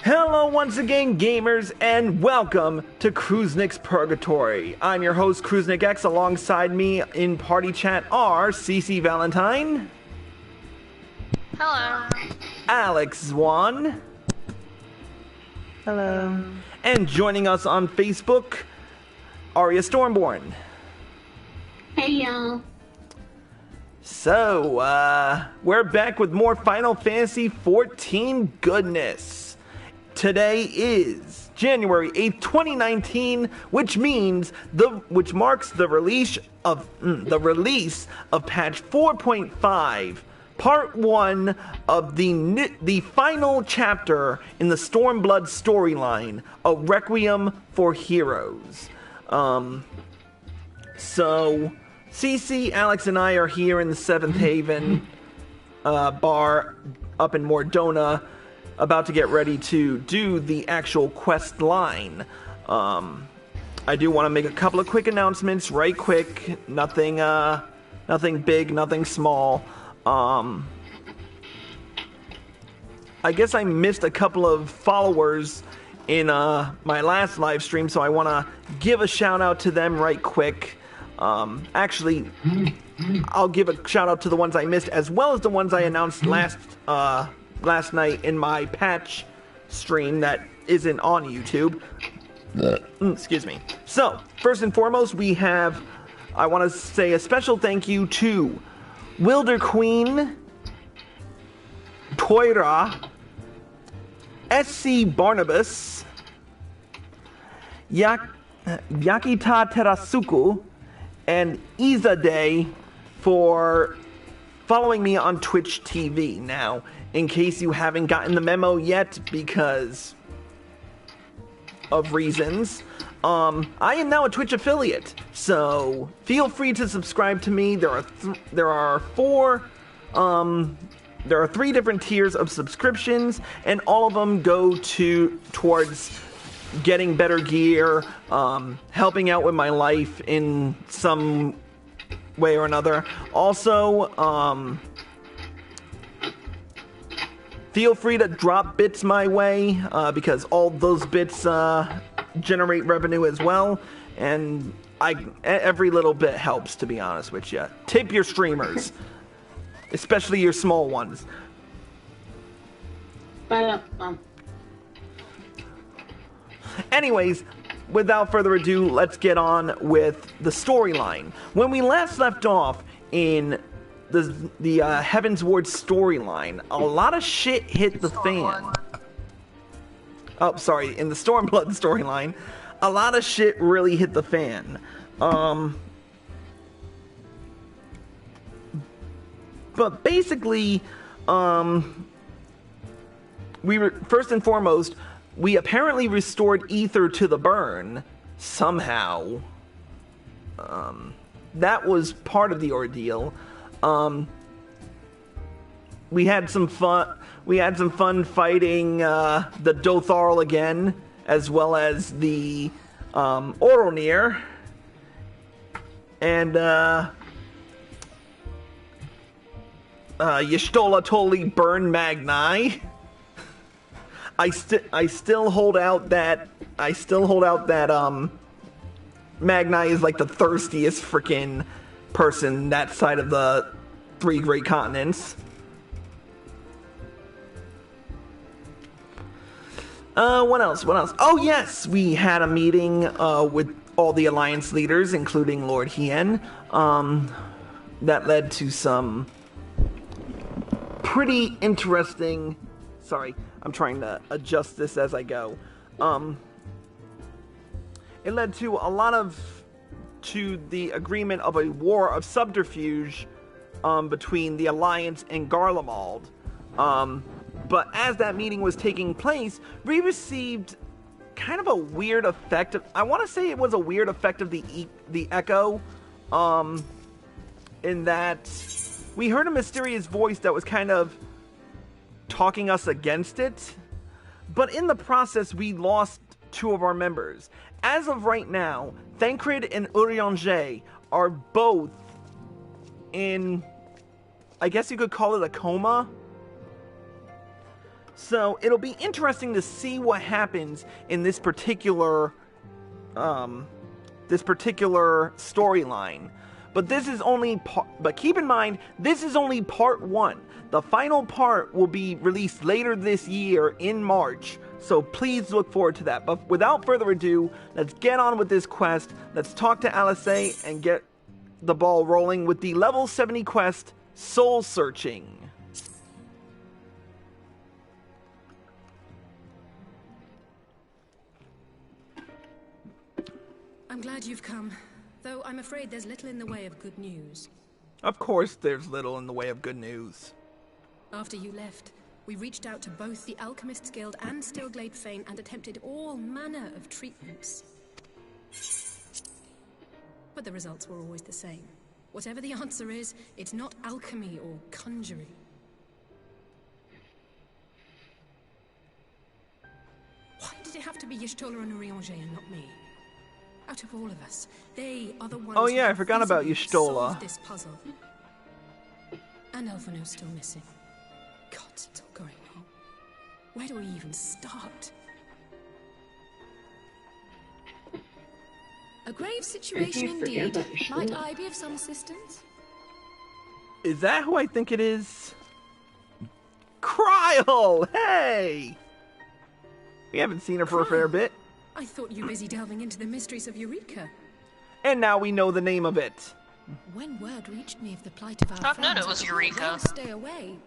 Hello once again, gamers, and welcome to Kruznik's Purgatory. I'm your host, Kruznik X. Alongside me in party chat are CC Valentine. Hello. Alex Zwan. Hello. And joining us on Facebook, Arya Stormborn. Hey, y'all. So, we're back with more Final Fantasy XIV goodness. Today is January 8th, 2019, which marks the release of patch 4.5, part 1 of the final chapter in the Stormblood storyline, A Requiem for Heroes. So CC, Alex, and I are here in the Seventh Haven bar up in Mordona, about to get ready to do the actual quest line. I do want to make a couple of quick announcements, right quick. Nothing big, nothing small. I guess I missed a couple of followers in my last live stream, so I want to give a shout out to them right quick. Actually, I'll give a shout out to the ones I missed, as well as the ones I announced last night in my patch stream that isn't on YouTube. Excuse me. So, first and foremost, I want to say a special thank you to Wilder Queen, Toira, SC Barnabas, Yakita Terasuku, and Izade for following me on Twitch TV. Now, in case you haven't gotten the memo yet because of reasons, I am now a Twitch affiliate, so feel free to subscribe to me. There are three different tiers of subscriptions, and all of them go towards getting better gear, helping out with my life in some way or another. Also, feel free to drop bits my way, because all those bits generate revenue as well, and every little bit helps, to be honest with you. Tip your streamers, especially your small ones. Anyways, without further ado, let's get on with the storyline. When we last left off in the Heaven's Ward storyline, a lot of shit hit the fan. Oh, sorry, in the Stormblood storyline, a lot of shit really hit the fan. But basically, first and foremost, we apparently restored ether to the burn somehow. That was part of the ordeal. We had some fun fighting the Dotharl again, as well as the Oronir, and Y'shtola totally burned Magni. I still hold out that Magni is like the thirstiest freaking person that side of the three great continents. What else? Oh yes, we had a meeting with all the Alliance leaders, including Lord Hien. That led to some pretty interesting... Sorry, I'm trying to adjust this as I go. It led to the agreement of a war of subterfuge between the Alliance and Garlemald. But as that meeting was taking place, we received kind of a weird effect. I want to say it was a weird effect of the echo, in that we heard a mysterious voice that was kind of talking us against it, but in the process we lost two of our members. As of right now, Thancred and Urianger are both in, I guess you could call it a coma. So it'll be interesting to see what happens in this particular storyline. But this is only but keep in mind, this is only part 1. The final part will be released later this year in March. So please look forward to that. But without further ado, let's get on with this quest. Let's talk to Alice and get the ball rolling with the level 70 quest, Soul Searching. I'm glad you've come, though I'm afraid there's little in the way of good news. Of course there's little in the way of good news. After you left, we reached out to both the Alchemists Guild and Stillglade Fane and attempted all manner of treatments. But the results were always the same. Whatever the answer is, it's not alchemy or conjuring. Why did it have to be Y'shtola and Urianger and not me? Out of all of us, they are the ones. Oh yeah, I forgot about who Y'shtola. solved this puzzle. And Alphino's still missing. God, it's all going wrong. Where do we even start? A grave situation indeed. Might I be of some assistance? Is that who I think it is? Kryl! Hey! We haven't seen her for a fair bit. I thought you were busy delving into the mysteries of Eureka. And now we know the name of it. When word reached me of the plight of our I've known friends, it was Eureka. stay away.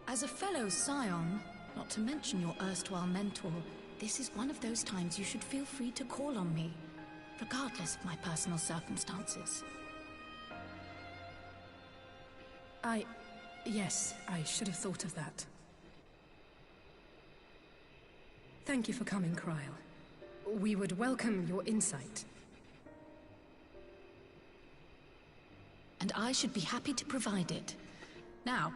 As a fellow scion, not to mention your erstwhile mentor, this is one of those times you should feel free to call on me, regardless of my personal circumstances. Yes, I should have thought of that. Thank you for coming, Kryl. We would welcome your insight. And I should be happy to provide it. Now,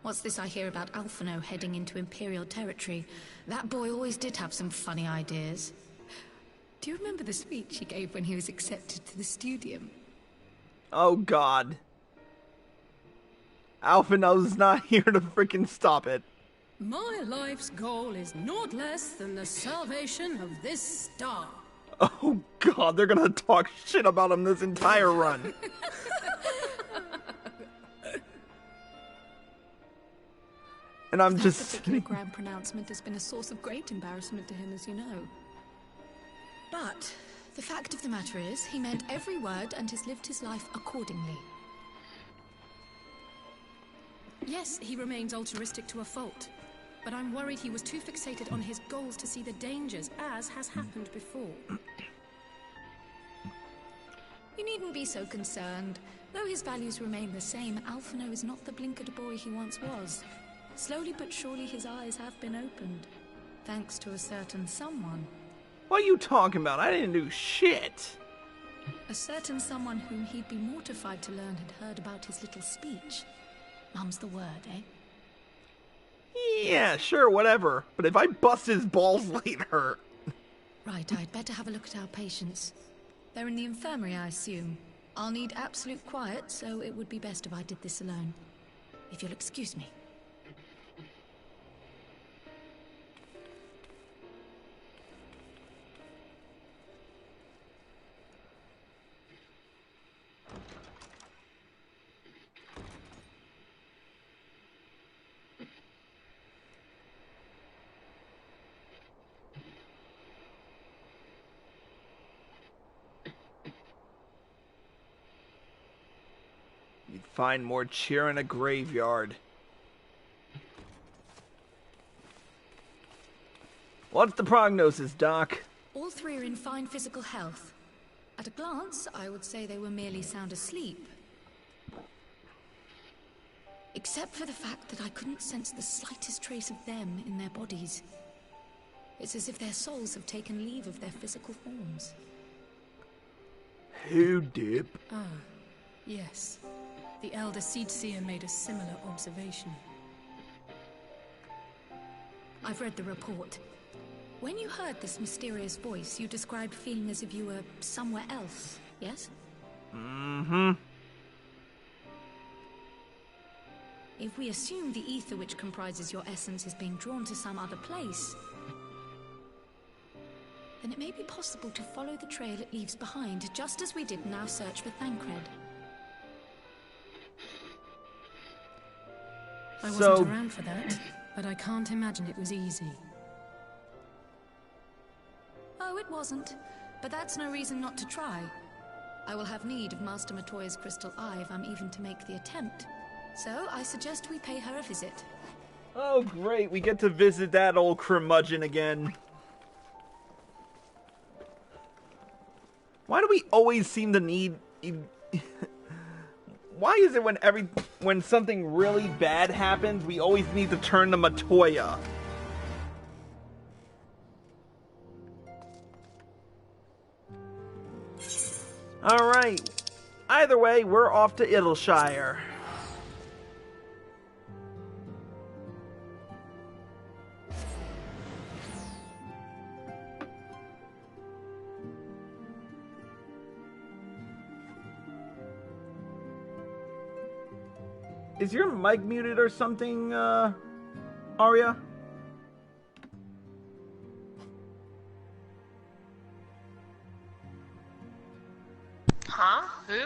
what's this I hear about Alphino heading into Imperial territory? That boy always did have some funny ideas. Do you remember the speech he gave when he was accepted to the studium? Oh god. Alphino's not here to freaking stop it. My life's goal is naught less than the salvation of this star. Oh god, they're gonna talk shit about him this entire run. And I'm just... That particular grand pronouncement has been a source of great embarrassment to him, as you know. But the fact of the matter is, he meant every word and has lived his life accordingly. Yes, he remains altruistic to a fault. But I'm worried he was too fixated on his goals to see the dangers, as has happened before. You needn't be so concerned. Though his values remain the same, Alphino is not the blinkered boy he once was. Slowly but surely his eyes have been opened, thanks to a certain someone. What are you talking about? I didn't do shit. A certain someone whom he'd be mortified to learn had heard about his little speech. Mum's the word, eh? Yeah, sure, whatever. But if I bust his balls later... Right, I'd better have a look at our patients. They're in the infirmary, I assume. I'll need absolute quiet, so it would be best if I did this alone. If you'll excuse me. You'd find more cheer in a graveyard. What's the prognosis, Doc? All three are in fine physical health. At a glance, I would say they were merely sound asleep. Except for the fact that I couldn't sense the slightest trace of them in their bodies. It's as if their souls have taken leave of their physical forms. Who dip? Ah, yes. The Elder Seedseer made a similar observation. I've read the report. When you heard this mysterious voice, you described feeling as if you were somewhere else, yes? Mm-hmm. if we assume the ether which comprises your essence is being drawn to some other place, then it may be possible to follow the trail it leaves behind, just as we did in our search for Thancred. I wasn't around for that, but I can't imagine it was easy. Oh, it wasn't. But that's no reason not to try. I will have need of Master Matoya's crystal eye if I'm even to make the attempt. So, I suggest we pay her a visit. Oh, great. We get to visit that old curmudgeon again. Why do we always seem to need... Why is it when something really bad happens, we always need to turn to Matoya? Alright. Either way, we're off to Idyllshire. Is your mic muted or something, Arya? Huh? Who?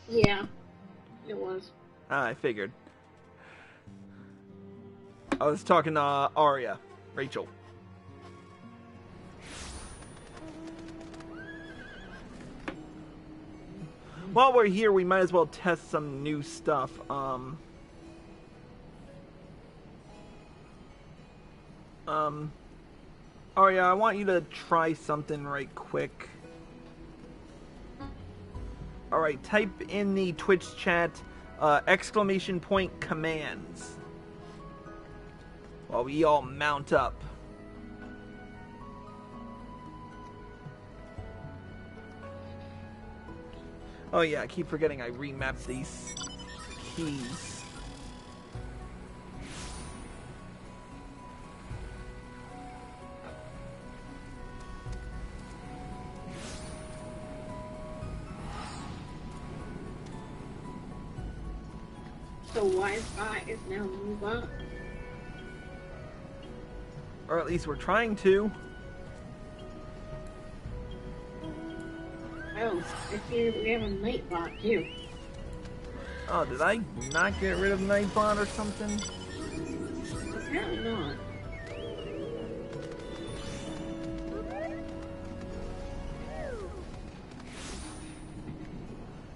Yeah, it was. I figured. I was talking to Arya, Rachel. While we're here, we might as well test some new stuff. Arya, I want you to try something right quick. Alright, type in the Twitch chat, !commands. While we all mount up. Oh yeah, I keep forgetting I remapped these keys. So Wi-Fi is now move up. Or at least we're trying to. Oh, I see we have a Nightbot too. Oh, did I not get rid of Nightbot or something? Apparently not.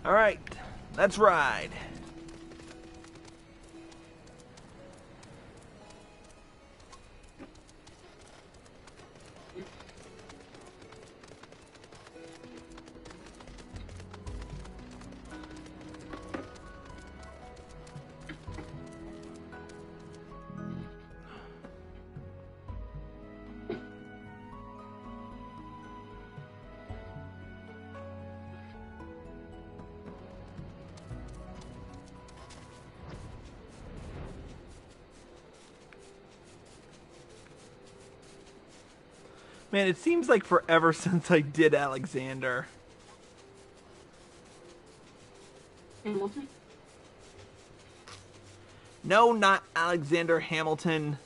Alright, let's ride. Man, it seems like forever since I did Alexander. Hamilton? No, not Alexander Hamilton.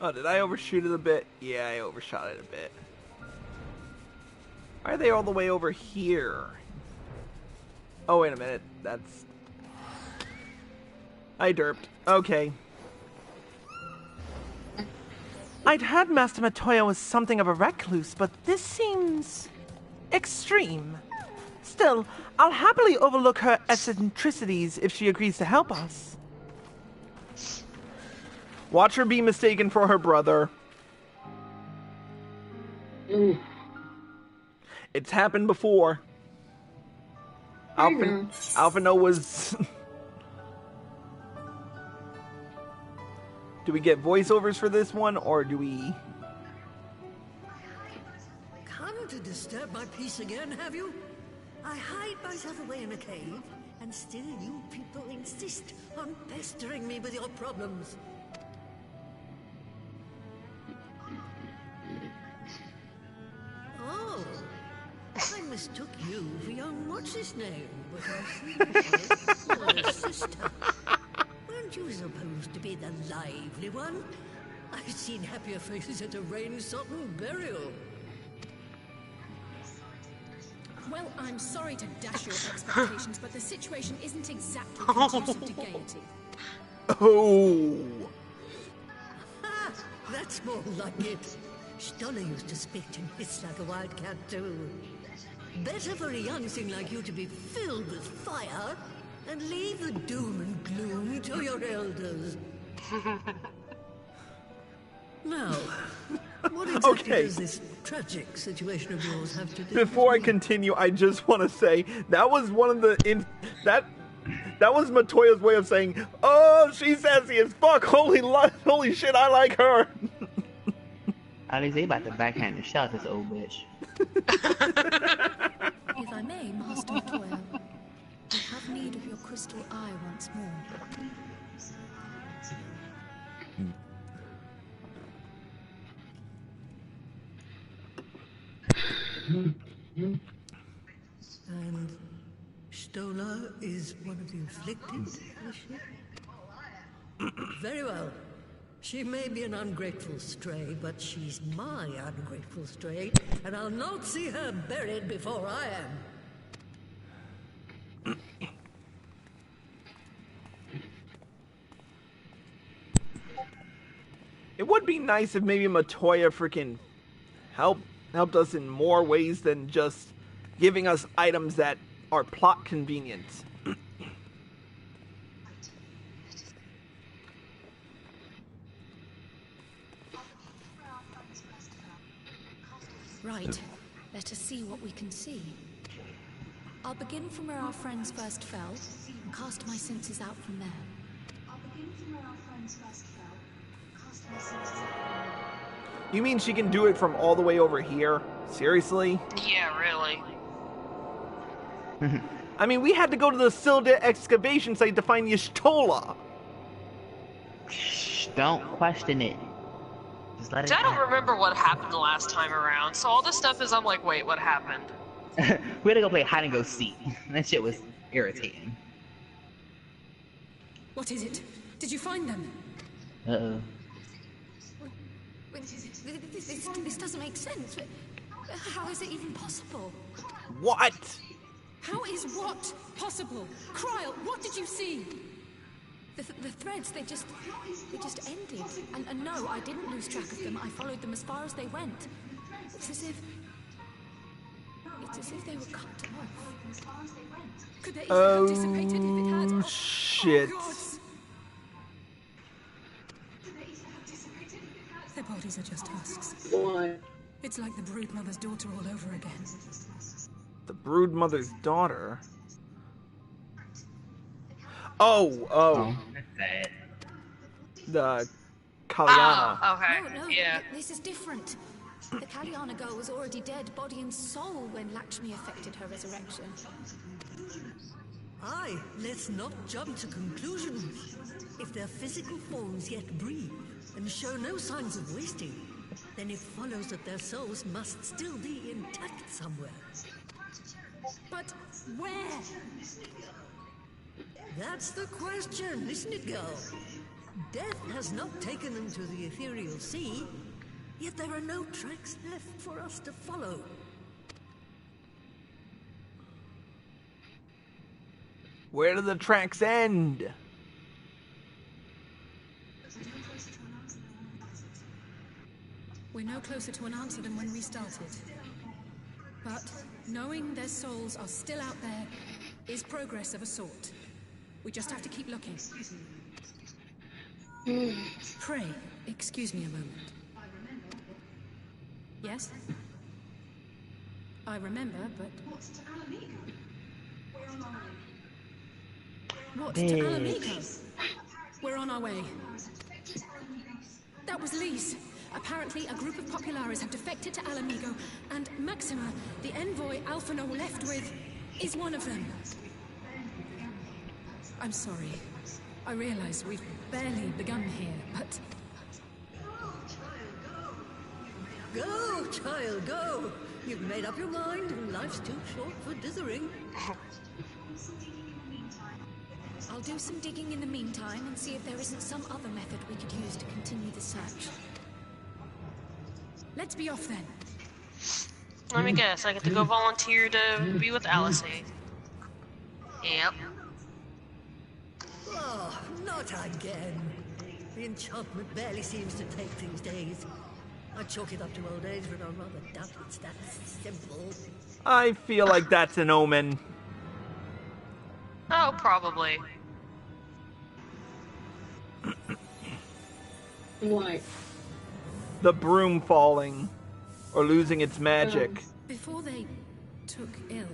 Oh, did I overshoot it a bit? Yeah, I overshot it a bit. Why are they all the way over here? Oh, wait a minute. That's... I derped. Okay. I'd heard Master Matoya was something of a recluse, but this seems... extreme. Still, I'll happily overlook her eccentricities if she agrees to help us. Watch her be mistaken for her brother. It's happened before. Alphino was... Do we get voiceovers for this one, or do we... Come to disturb my peace again, have you? I hide myself away in a cave, and still you people insist on pestering me with your problems. Oh, I mistook you for young what's-his-name, but I see your sister. Weren't you supposed to be the lively one? I've seen happier faces at a rain-sodden burial. Well, I'm sorry to dash your expectations, but the situation isn't exactly conducive to gaiety. Oh! Ha! That's more like it. Stoller used to spit and hiss like a wildcat too. Better for a young thing like you to be filled with fire and leave the doom and gloom to your elders. Now, what exactly does this tragic situation of yours have to do Before I with me? continue, I just want to say that was one of the that was Matoya's way of saying, "Oh, she's sassy as fuck. Holy shit, I like her." At least they about to backhand the shot this old bitch. If I may, Master Matoya, I have need of your crystal eye once more. And Stoller is one of the afflicted, is she? Very well. She may be an ungrateful stray, but she's my ungrateful stray, and I'll not see her buried before I am. It would be nice if maybe Matoya freaking helped us in more ways than just giving us items that are plot convenient. Right. Let us see what we can see. I'll begin from where our friends first fell, and cast my senses out from there. You mean she can do it from all the way over here? Seriously? Yeah, really. I mean, we had to go to the Silda excavation site to find Y'shtola. Shh, don't question it. Just let it I don't happen. remember what happened the last time around, so all this stuff is I'm like, wait, what happened? We had to go play hide and go seek. That shit was irritating. What is it? Did you find them? Uh-oh. This doesn't make sense. How is it even possible? What? How is what possible? Kryle, what did you see? The threads, they just ended. And no, I didn't lose track of them. I followed them as far as they went. It's as if they were cut off. Could they easily have dissipated if it had? Oh, shit. Oh, gods. Their bodies are just husks. Boy. It's like the brood mother's daughter all over again. The brood mother's daughter? Oh. That's sad. The Kalyana. Oh, okay. No, Yeah. this is different. The Kalyana girl was already dead, body and soul, when Lakshmi effected her resurrection. Aye, let's not jump to conclusions. If their physical forms yet breathe and show no signs of wasting, then it follows that their souls must still be intact somewhere. But where? That's the question, isn't it, girl? Death has not taken them to the ethereal sea, yet there are no tracks left for us to follow. Where do the tracks end? We're no closer to an answer than when we started. But knowing their souls are still out there is progress of a sort. We just have to keep looking. Pray, excuse me a moment. Yes? I remember, but... What, to Alamigo? We're on our way. That was Lise. Apparently, a group of Populares have defected to Alamigo, and Maxima, the envoy Alphino left with, is one of them. I'm sorry. I realize we've barely begun here, but... Go, child, go! You've made up your mind, and life's too short for dithering. I'll do some digging in the meantime and see if there isn't some other method we could use to continue the search. Let's be off then. Let me guess, I get to go volunteer to be with Alice. Yep. Oh, not again. The enchantment barely seems to take these days. I chalk it up to old age, but I'd rather doubt it's that simple. I feel like that's an omen. Oh, probably. What? The broom falling. Or losing its magic. Before they took ill,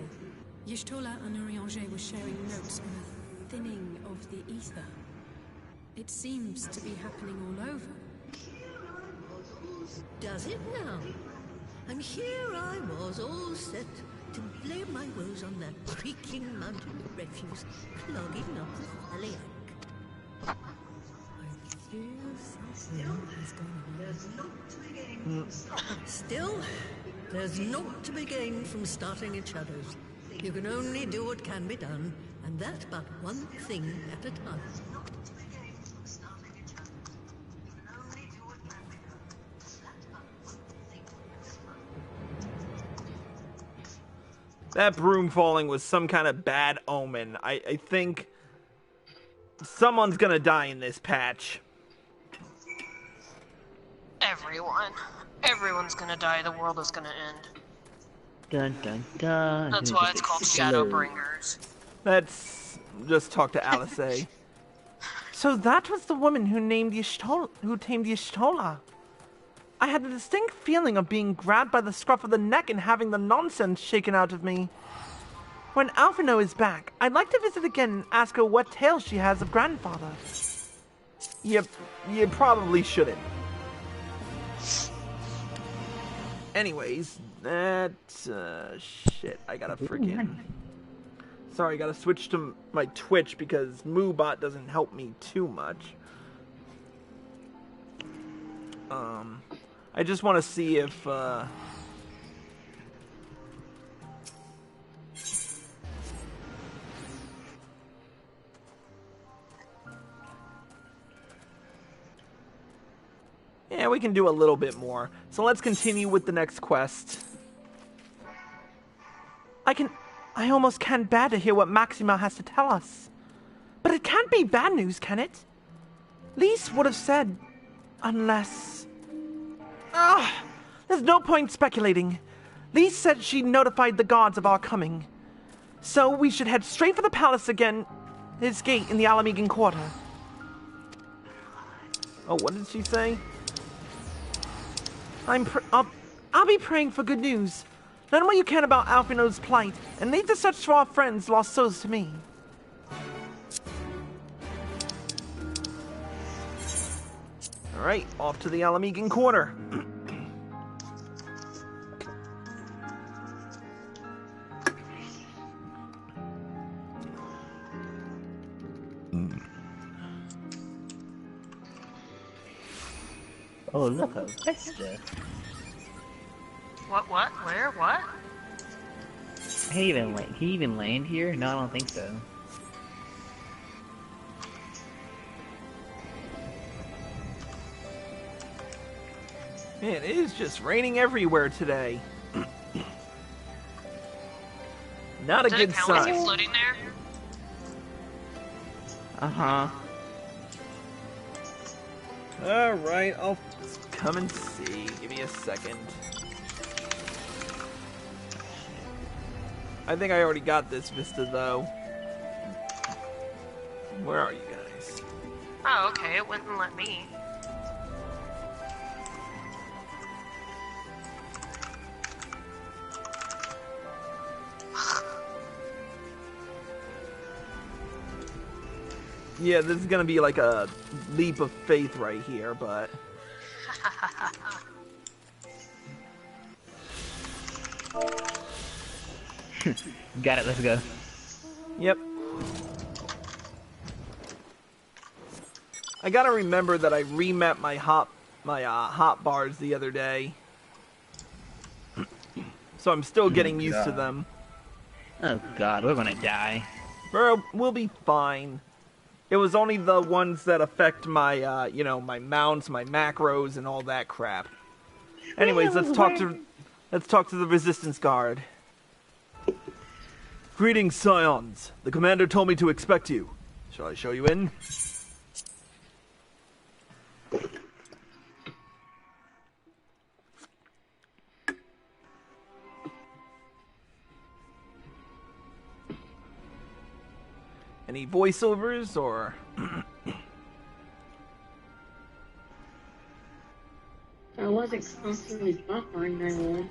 Y'shtola and Urianger were sharing notes on a thinning of the ether. It seems to be happening all over. Does it now? And here I was all set to blame my woes on that creaking mountain of refuse clogging up the valley. I feel something is going on. Still, there's naught to be gained from starting in shadows. You can only do what can be done, and that but one thing at a time. That broom falling was some kind of bad omen. I think someone's gonna die in this patch. Everyone. Everyone's gonna die, the world is gonna end. Dun dun dun. That's why it's called Shadowbringers. Let's just talk to Alice. So that was the woman who tamed Y'shtola. I had a distinct feeling of being grabbed by the scruff of the neck and having the nonsense shaken out of me. When Alphino is back, I'd like to visit again and ask her what tales she has of grandfather. You probably shouldn't. Anyways, that shit. I gotta freaking. Sorry, I gotta switch to my Twitch because Moobot doesn't help me too much. I just want to see if yeah, we can do a little bit more. So let's continue with the next quest. I almost can't bear to hear what Maxima has to tell us. But it can't be bad news, can it? Lise would have said, unless... there's no point speculating. Lise said she notified the gods of our coming. So we should head straight for the palace again, his gate in the Alamigan Quarter. Oh, what did she say? I'll be praying for good news. Learn what you can about Alphino's plight, and leave the search to our friends, lost souls, to me. Alright, off to the Alamigan Quarter. Oh, look, a Vesta. What? Where? What? Can he even land here? No, I don't think so. Man, it is just raining everywhere today. Not a Did good it count as you sign. floating there? Uh-huh. Alright, I'll come and see. Give me a second. I think I already got this Vista, though. Where are you guys? Oh, okay, it wouldn't let me. Yeah, this is gonna be like a leap of faith right here, but... Got it, let's go. Yep. I gotta remember that I remapped my hot bars the other day. So I'm still getting used to them. Oh god, we're gonna die. Bro, we'll be fine. It was only the ones that affect my, you know, my mounts, my macros, and all that crap. Anyways, let's talk to the Resistance Guard. Greetings, Scions. The commander told me to expect you. Shall I show you in? Any voiceovers, or... I wasn't constantly buffering my one.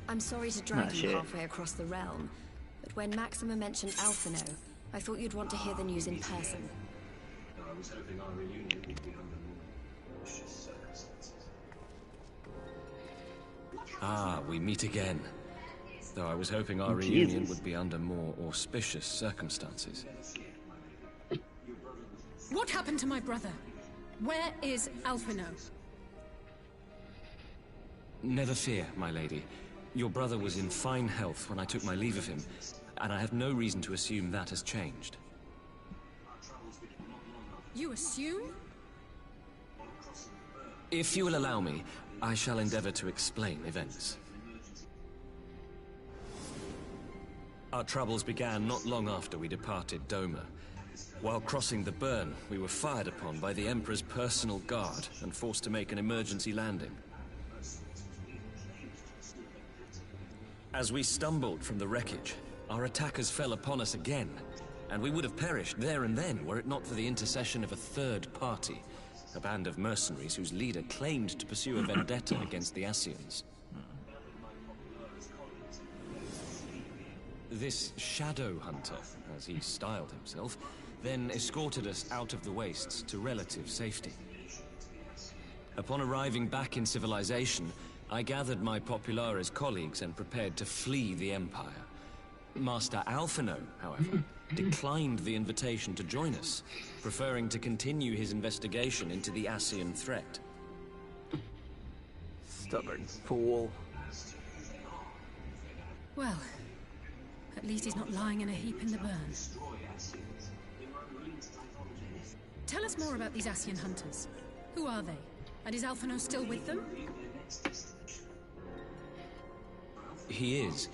I'm sorry to drag you halfway across the realm, but when Maxima mentioned Alphino, I thought you'd want to hear the news in person. I was hoping our reunion would be under more auspicious circumstances. Ah, we meet again. Though I was hoping our reunion would be under more auspicious circumstances. What happened to my brother? Where is Alphino? Never fear, my lady. Your brother was in fine health when I took my leave of him, and I have no reason to assume that has changed. You assume? If you will allow me, I shall endeavor to explain events. Our troubles began not long after we departed Doma. While crossing the burn, we were fired upon by the Emperor's personal guard and forced to make an emergency landing. As we stumbled from the wreckage, our attackers fell upon us again, and we would have perished there and then were it not for the intercession of a third party, a band of mercenaries whose leader claimed to pursue a vendetta against the Ascians. This Shadow Hunter, as he styled himself, then escorted us out of the wastes to relative safety. Upon arriving back in civilization, I gathered my Populares colleagues and prepared to flee the Empire. Master Alphino, however, declined the invitation to join us, preferring to continue his investigation into the Ascian threat. Stubborn fool. Well, at least he's not lying in a heap in the burn. Tell us more about these Ascian hunters. Who are they? And is Alphino still with them? He is.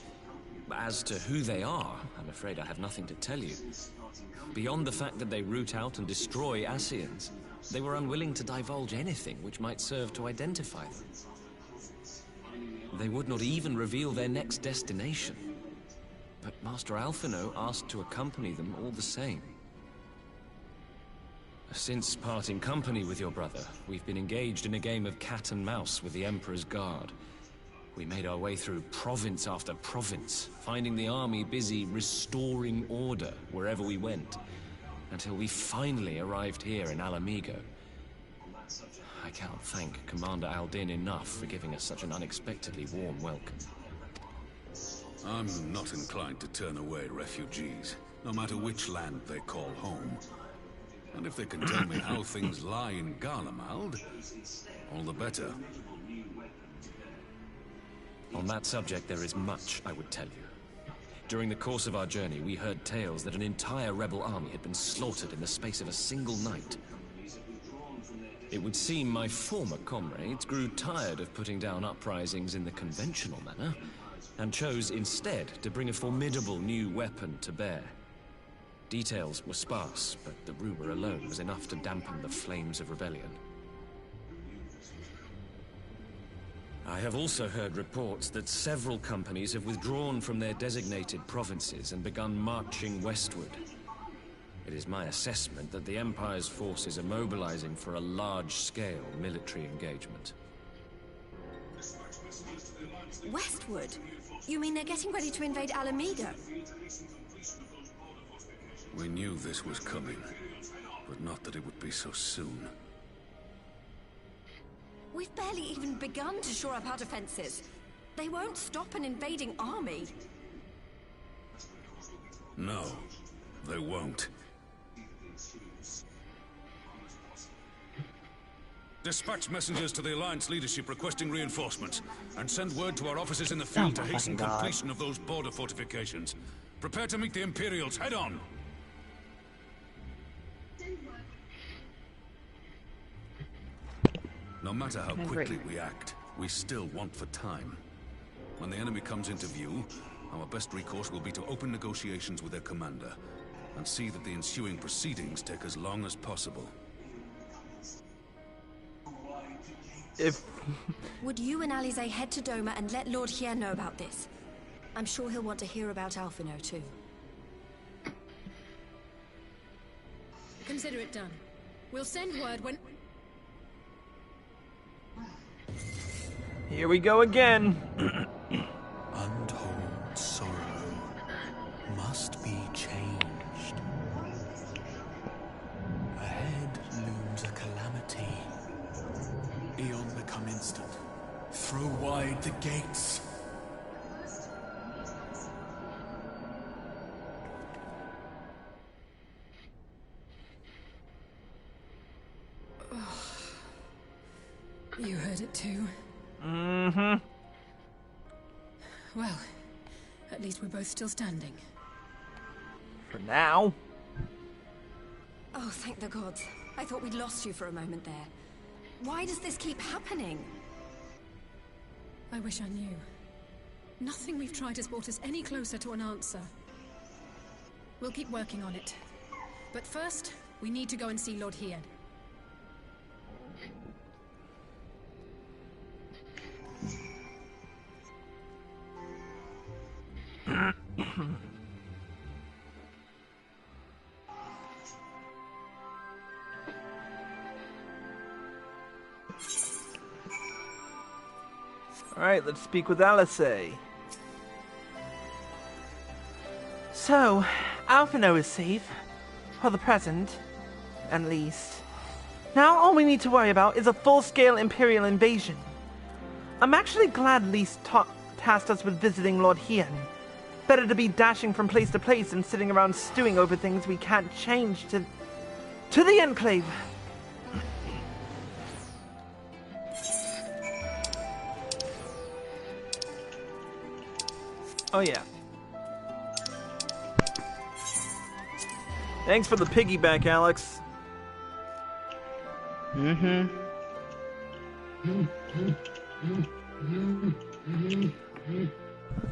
As to who they are, I'm afraid I have nothing to tell you. Beyond the fact that they root out and destroy Ascians, they were unwilling to divulge anything which might serve to identify them. They would not even reveal their next destination. But Master Alphino asked to accompany them all the same. Since parting company with your brother, we've been engaged in a game of cat and mouse with the Emperor's Guard. We made our way through province after province, finding the army busy restoring order wherever we went, until we finally arrived here in Alamigo. I cannot thank Commander Aldin enough for giving us such an unexpectedly warm welcome. I'm not inclined to turn away refugees, no matter which land they call home. And if they can tell me how things lie in Garlemald, all the better. On that subject, there is much I would tell you. During the course of our journey, we heard tales that an entire rebel army had been slaughtered in the space of a single night. It would seem my former comrades grew tired of putting down uprisings in the conventional manner, and chose instead to bring a formidable new weapon to bear. Details were sparse, but the rumor alone was enough to dampen the flames of rebellion. I have also heard reports that several companies have withdrawn from their designated provinces and begun marching westward. It is my assessment that the Empire's forces are mobilizing for a large-scale military engagement. Westward? You mean they're getting ready to invade Alameda? We knew this was coming, but not that it would be so soon. We've barely even begun to shore up our defenses. They won't stop an invading army. No, they won't. Dispatch messengers to the Alliance leadership requesting reinforcements, and send word to our officers in the field to hasten completion of those border fortifications. Prepare to meet the Imperials head on! No matter how quickly we act, we still want for time. When the enemy comes into view, our best recourse will be to open negotiations with their commander, and see that the ensuing proceedings take as long as possible. Would you and Alize head to Doma and let Lord Hien know about this? I'm sure he'll want to hear about Alphino too. Consider it done. We'll send word when... Here we go again. Untold sorrow must be changed. Ahead looms a calamity. Eon become instant. Throw wide the gates. You heard it too. Mm-hmm. Well, at least we're both still standing. For now. Oh, thank the gods. I thought we'd lost you for a moment there. Why does this keep happening? I wish I knew. Nothing we've tried has brought us any closer to an answer. We'll keep working on it. But first, we need to go and see Lord Hien. Alright, let's speak with Alice. So, Alphino is safe. For the present, at least. Now all we need to worry about is a full-scale Imperial invasion. I'm actually glad Lise tasked us with visiting Lord Hien. Better to be dashing from place to place than sitting around stewing over things we can't change to the Enclave. Oh yeah. Thanks for the piggyback, Alex. Mm-hmm.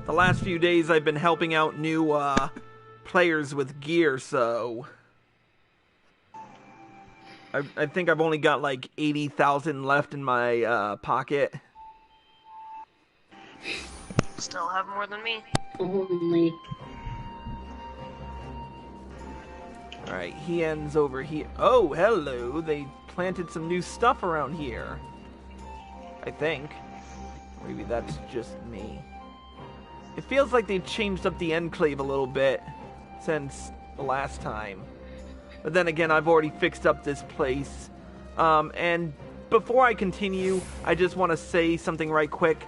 The last few days I've been helping out new players with gear, so I think I've only got like 80,000 left in my pocket. Still have more than me. Only. Alright, Hien's over here. Oh, hello. They planted some new stuff around here. I think. Maybe that's just me. It feels like they changed up the Enclave a little bit since the last time. But then again, I've already fixed up this place. And before I continue, I just want to say something right quick.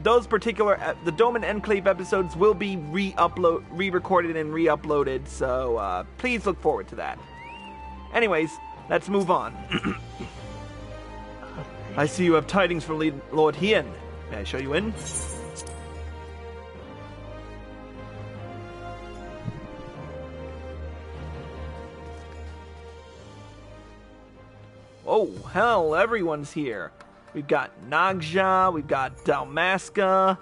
Those particular, the Dome and Enclave episodes will be re-recorded and re-uploaded, so please look forward to that. Anyways, let's move on. I see you have tidings from Lord Hien. May I show you in? Oh, hell, everyone's here. We've got Nagja, we've got Dalmasca,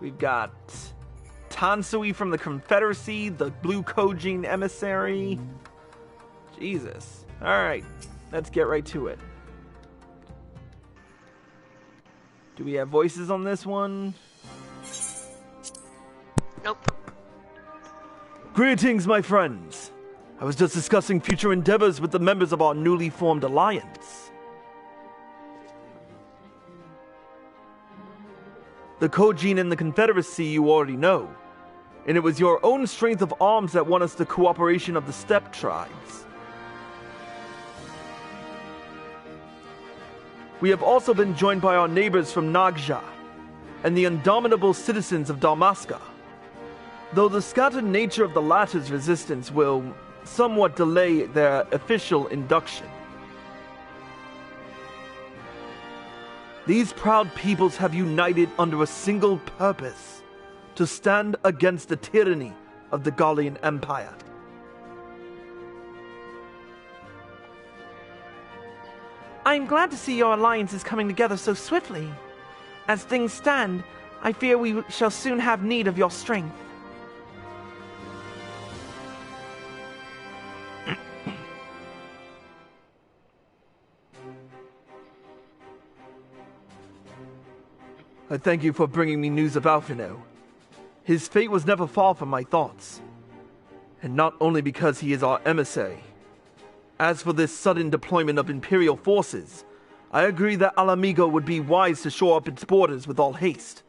we've got Tansui from the Confederacy, the Blue Kojin Emissary. Jesus. Alright, let's get right to it. Do we have voices on this one? Nope. Greetings, my friends. I was just discussing future endeavors with the members of our newly formed alliance. The Kojin and the Confederacy you already know, and it was your own strength of arms that won us the cooperation of the steppe tribes. We have also been joined by our neighbors from Nagja and the indomitable citizens of Dalmasca, though the scattered nature of the latter's resistance will somewhat delay their official induction. These proud peoples have united under a single purpose: to stand against the tyranny of the Gallian Empire. I am glad to see your alliance is coming together so swiftly. As things stand, I fear we shall soon have need of your strength. I thank you for bringing me news of Alphino. His fate was never far from my thoughts. And not only because he is our emissary. As for this sudden deployment of Imperial forces, I agree that Alamigo would be wise to shore up its borders with all haste.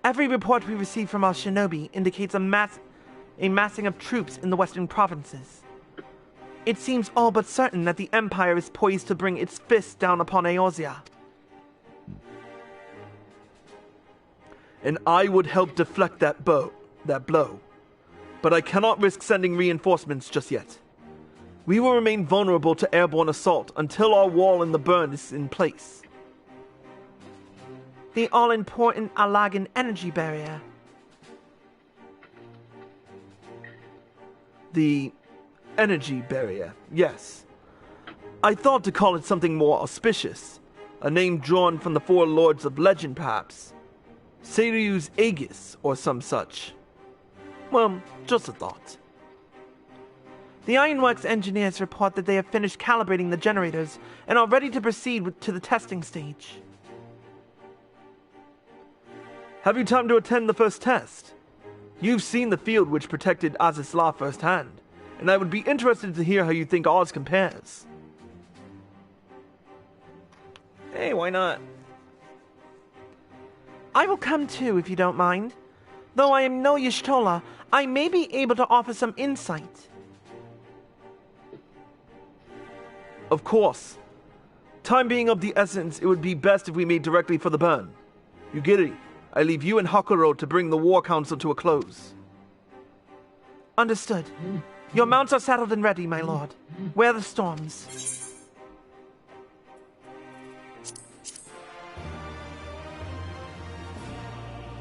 Every report we receive from our shinobi indicates a massing of troops in the western provinces. It seems all but certain that the Empire is poised to bring its fist down upon Eorzea. And I would help deflect that blow. But I cannot risk sending reinforcements just yet. We will remain vulnerable to airborne assault until our wall in the burn is in place. The all-important Alagan energy barrier. The energy barrier, yes. I thought to call it something more auspicious. A name drawn from the four lords of legend, perhaps. Seiryu's Aegis, or some such. Well, just a thought. The Ironworks engineers report that they have finished calibrating the generators and are ready to proceed to the testing stage. Have you time to attend the first test? You've seen the field which protected Azizla firsthand, and I would be interested to hear how you think ours compares. Hey, why not? I will come too, if you don't mind. Though I am no Y'shtola, I may be able to offer some insight. Of course. Time being of the essence, it would be best if we made directly for the burn. Yugiri, I leave you and Hakuro to bring the War Council to a close. Understood. Your mounts are saddled and ready, my lord. Where are the storms?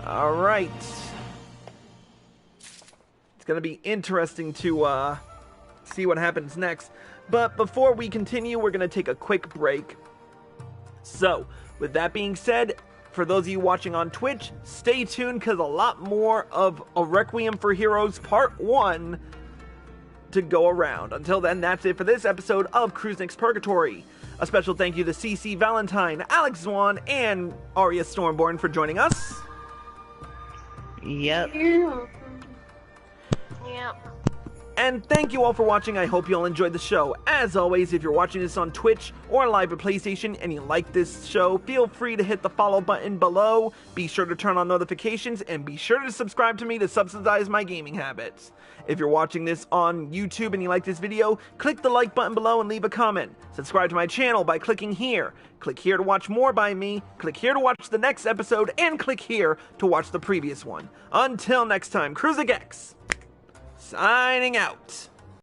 All right. It's going to be interesting to see what happens next. But before we continue, we're going to take a quick break. So, with that being said, for those of you watching on Twitch, stay tuned because a lot more of A Requiem for Heroes Part 1 to go around. Until then, that's it for this episode of Cruisnick's Purgatory. A special thank you to CC Valentine, Alex Zwan, and Arya Stormborn for joining us. Yep. Yep. And thank you all for watching. I hope you all enjoyed the show. As always, if you're watching this on Twitch or live at PlayStation and you like this show, feel free to hit the follow button below. Be sure to turn on notifications and be sure to subscribe to me to subsidize my gaming habits. If you're watching this on YouTube and you like this video, click the like button below and leave a comment. Subscribe to my channel by clicking here. Click here to watch more by me. Click here to watch the next episode and click here to watch the previous one. Until next time, Cruisnick X signing out.